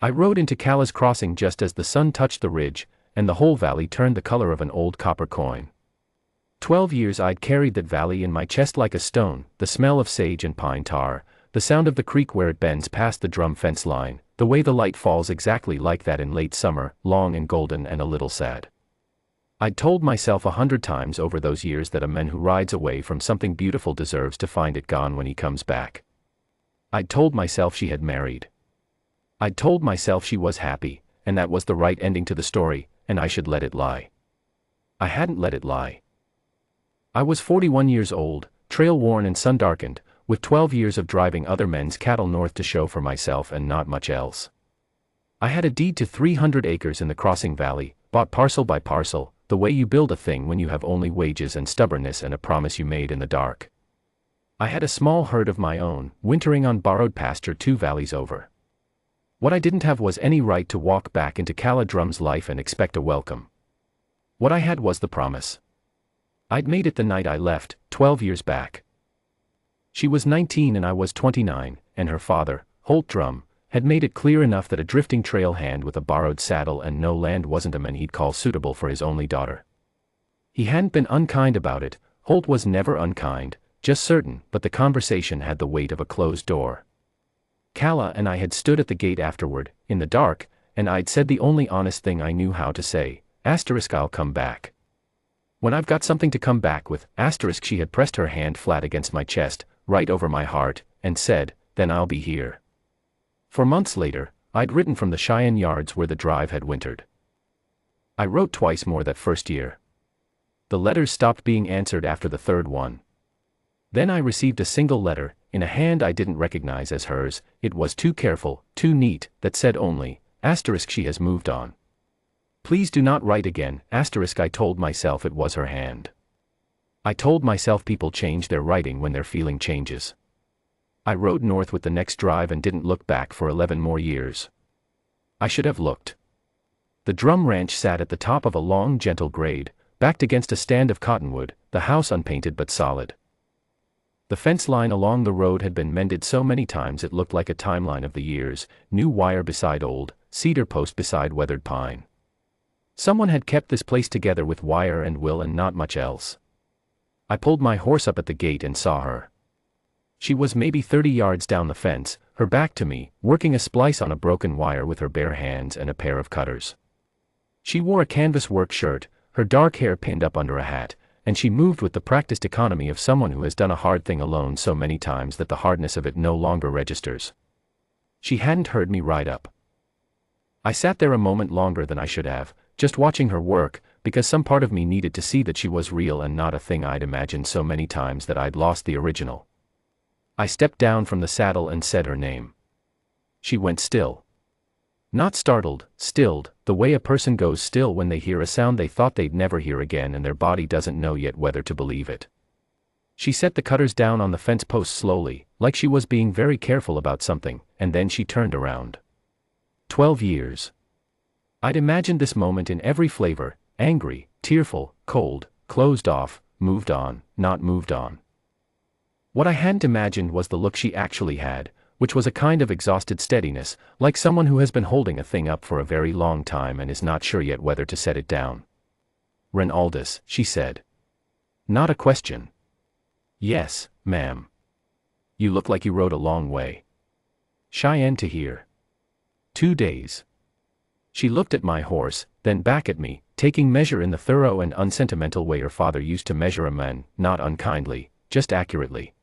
I rode into Cala's crossing just as the sun touched the ridge, and the whole valley turned the color of an old copper coin. 12 years I'd carried that valley in my chest like a stone, the smell of sage and pine tar, the sound of the creek where it bends past the drum fence line, the way the light falls exactly like that in late summer, long and golden and a little sad. I'd told myself 100 times over those years that a man who rides away from something beautiful deserves to find it gone when he comes back. I'd told myself she had married. I'd told myself she was happy, and that was the right ending to the story, and I should let it lie. I hadn't let it lie. I was 41 years old, trail-worn and sun-darkened, with 12 years of driving other men's cattle north to show for myself and not much else. I had a deed to 300 acres in the Crossing Valley, bought parcel by parcel, the way you build a thing when you have only wages and stubbornness and a promise you made in the dark. I had a small herd of my own, wintering on borrowed pasture 2 valleys over. What I didn't have was any right to walk back into Cala Drum's life and expect a welcome. What I had was the promise. I'd made it the night I left, 12 years back. She was 19 and I was 29, and her father, Holt Drum, had made it clear enough that a drifting trail hand with a borrowed saddle and no land wasn't a man he'd call suitable for his only daughter. He hadn't been unkind about it, Holt was never unkind, just certain, but the conversation had the weight of a closed door. Cala and I had stood at the gate afterward, in the dark, and I'd said the only honest thing I knew how to say, I'll come back. When I've got something to come back with, she had pressed her hand flat against my chest, right over my heart, and said, then I'll be here. For months later, I'd written from the Cheyenne yards where the drive had wintered. I wrote twice more that first year. The letters stopped being answered after the third one. Then I received a single letter, in a hand I didn't recognize as hers. It was too careful, too neat, that said only, she has moved on. Please do not write again, I told myself it was her hand. I told myself people change their writing when their feeling changes. I rode north with the next drive and didn't look back for 11 more years. I should have looked. The Drum Ranch sat at the top of a long gentle grade, backed against a stand of cottonwood, the house unpainted but solid. The fence line along the road had been mended so many times it looked like a timeline of the years, new wire beside old, cedar post beside weathered pine. Someone had kept this place together with wire and will and not much else. I pulled my horse up at the gate and saw her. She was maybe 30 yards down the fence, her back to me, working a splice on a broken wire with her bare hands and a pair of cutters. She wore a canvas work shirt, her dark hair pinned up under a hat, and she moved with the practiced economy of someone who has done a hard thing alone so many times that the hardness of it no longer registers. She hadn't heard me ride up. I sat there a moment longer than I should have, just watching her work, because some part of me needed to see that she was real and not a thing I'd imagined so many times that I'd lost the original. I stepped down from the saddle and said her name. She went still. Not startled, stilled, the way a person goes still when they hear a sound they thought they'd never hear again and their body doesn't know yet whether to believe it. She set the cutters down on the fence post slowly, like she was being very careful about something, and then she turned around. 12 years. I'd imagined this moment in every flavor, angry, tearful, cold, closed off, moved on, not moved on. What I hadn't imagined was the look she actually had, which was a kind of exhausted steadiness, like someone who has been holding a thing up for a very long time and is not sure yet whether to set it down. Renaldus, she said. Not a question. Yes, ma'am. You look like you rode a long way. Cheyenne to here. 2 days. She looked at my horse, then back at me, taking measure in the thorough and unsentimental way her father used to measure a man, not unkindly, just accurately.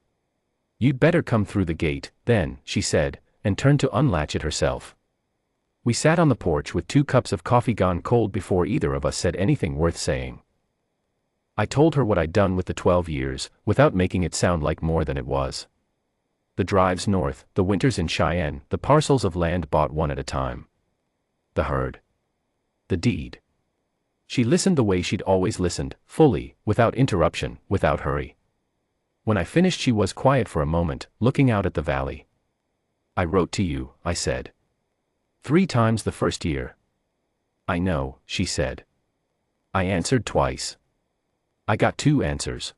You'd better come through the gate, then, she said, and turned to unlatch it herself. We sat on the porch with 2 cups of coffee gone cold before either of us said anything worth saying. I told her what I'd done with the 12 years, without making it sound like more than it was. The drives north, the winters in Cheyenne, the parcels of land bought one at a time. The herd. The deed. She listened the way she'd always listened, fully, without interruption, without hurry. When I finished she was quiet for a moment, looking out at the valley. I wrote to you, I said. 3 times the first year. I know, she said. I answered twice. I got 2 answers.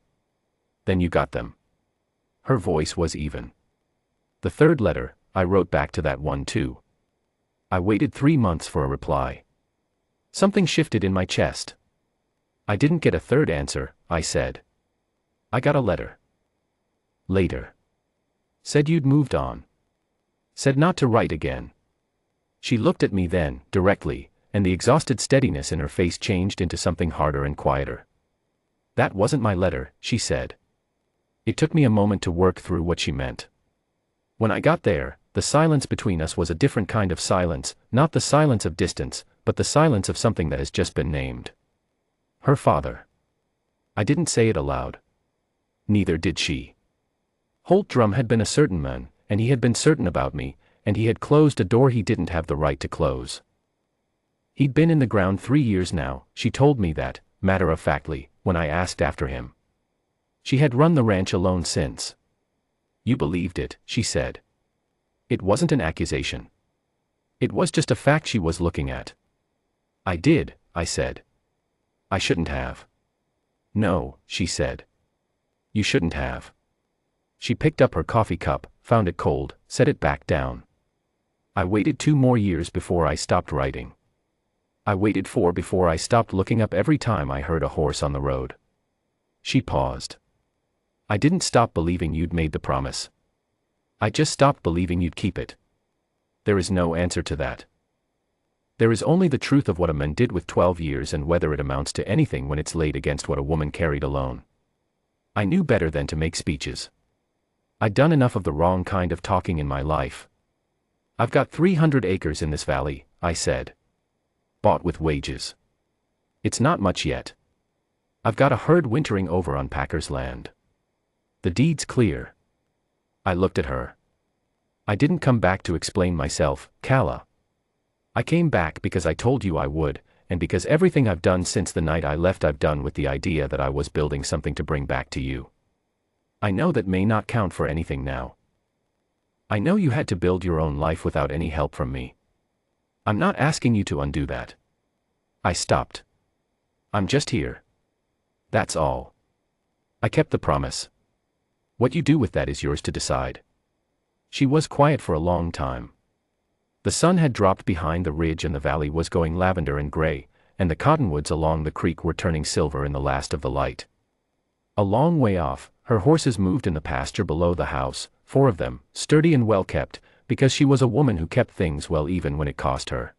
Then you got them. Her voice was even. The 3rd letter, I wrote back to that one too. I waited 3 months for a reply. Something shifted in my chest. I didn't get a third answer, I said. I got a letter. Later. Said you'd moved on. Said not to write again. She looked at me then, directly, and the exhausted steadiness in her face changed into something harder and quieter. That wasn't my letter, she said. It took me a moment to work through what she meant. When I got there, the silence between us was a different kind of silence, not the silence of distance, but the silence of something that has just been named. Her father. I didn't say it aloud. Neither did she. Holt Drum had been a certain man, and he had been certain about me, and he had closed a door he didn't have the right to close. He'd been in the ground 3 years now, she told me that, matter-of-factly, when I asked after him. She had run the ranch alone since. You believed it, she said. It wasn't an accusation. It was just a fact she was looking at. I did, I said. I shouldn't have. No, she said. You shouldn't have. She picked up her coffee cup, found it cold, set it back down. I waited 2 more years before I stopped writing. I waited 4 before I stopped looking up every time I heard a horse on the road. She paused. I didn't stop believing you'd made the promise. I just stopped believing you'd keep it. There is no answer to that. There is only the truth of what a man did with 12 years and whether it amounts to anything when it's laid against what a woman carried alone. I knew better than to make speeches. I'd done enough of the wrong kind of talking in my life. I've got 300 acres in this valley, I said. Bought with wages. It's not much yet. I've got a herd wintering over on Packer's land. The deed's clear. I looked at her. I didn't come back to explain myself, Calla. I came back because I told you I would, and because everything I've done since the night I left I've done with the idea that I was building something to bring back to you. I know that may not count for anything now. I know you had to build your own life without any help from me. I'm not asking you to undo that. I stopped. I'm just here. That's all. I kept the promise. What you do with that is yours to decide. She was quiet for a long time. The sun had dropped behind the ridge and the valley was going lavender and gray, and the cottonwoods along the creek were turning silver in the last of the light. A long way off, her horses moved in the pasture below the house, 4 of them, sturdy and well kept, because she was a woman who kept things well even when it cost her.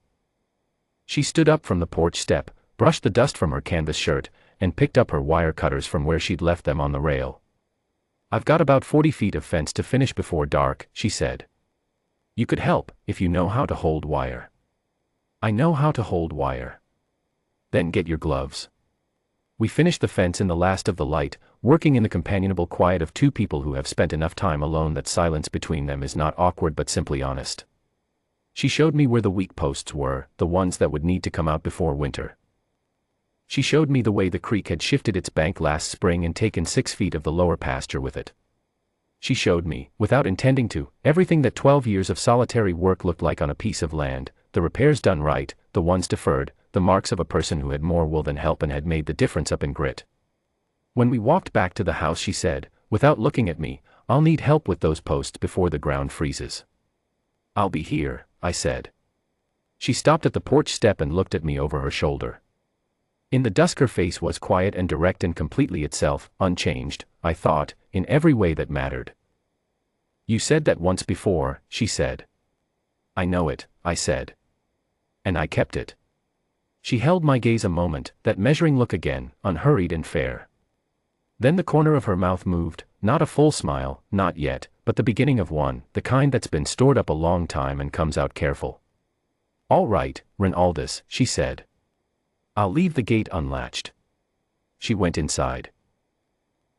She stood up from the porch step, brushed the dust from her canvas shirt, and picked up her wire cutters from where she'd left them on the rail. I've got about 40 feet of fence to finish before dark, she said. You could help, if you know how to hold wire. I know how to hold wire. Then get your gloves. We finished the fence in the last of the light, working in the companionable quiet of 2 people who have spent enough time alone that silence between them is not awkward but simply honest. She showed me where the weak posts were, the ones that would need to come out before winter. She showed me the way the creek had shifted its bank last spring and taken 6 feet of the lower pasture with it. She showed me, without intending to, everything that 12 years of solitary work looked like on a piece of land, the repairs done right, the ones deferred, the marks of a person who had more will than help and had made the difference up in grit. When we walked back to the house she said, without looking at me, I'll need help with those posts before the ground freezes. I'll be here, I said. She stopped at the porch step and looked at me over her shoulder. In the dusk her face was quiet and direct and completely itself, unchanged, I thought, in every way that mattered. You said that once before, she said. I know it, I said. And I kept it. She held my gaze a moment, that measuring look again, unhurried and fair. Then the corner of her mouth moved, not a full smile, not yet, but the beginning of one, the kind that's been stored up a long time and comes out careful. All right, Rinaldus, she said. I'll leave the gate unlatched. She went inside.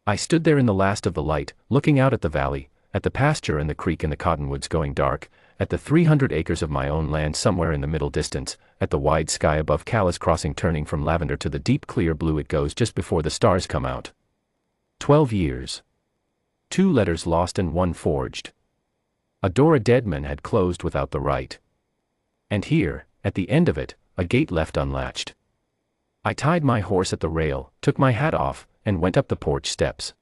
I stood there in the last of the light, looking out at the valley, at the pasture and the creek and the cottonwoods going dark, at the 300 acres of my own land somewhere in the middle distance, at the wide sky above Calla's Crossing turning from lavender to the deep clear blue it goes just before the stars come out. 12 years. 2 letters lost and 1 forged. A door a dead man had closed without the right. And here, at the end of it, a gate left unlatched. I tied my horse at the rail, took my hat off, and went up the porch steps.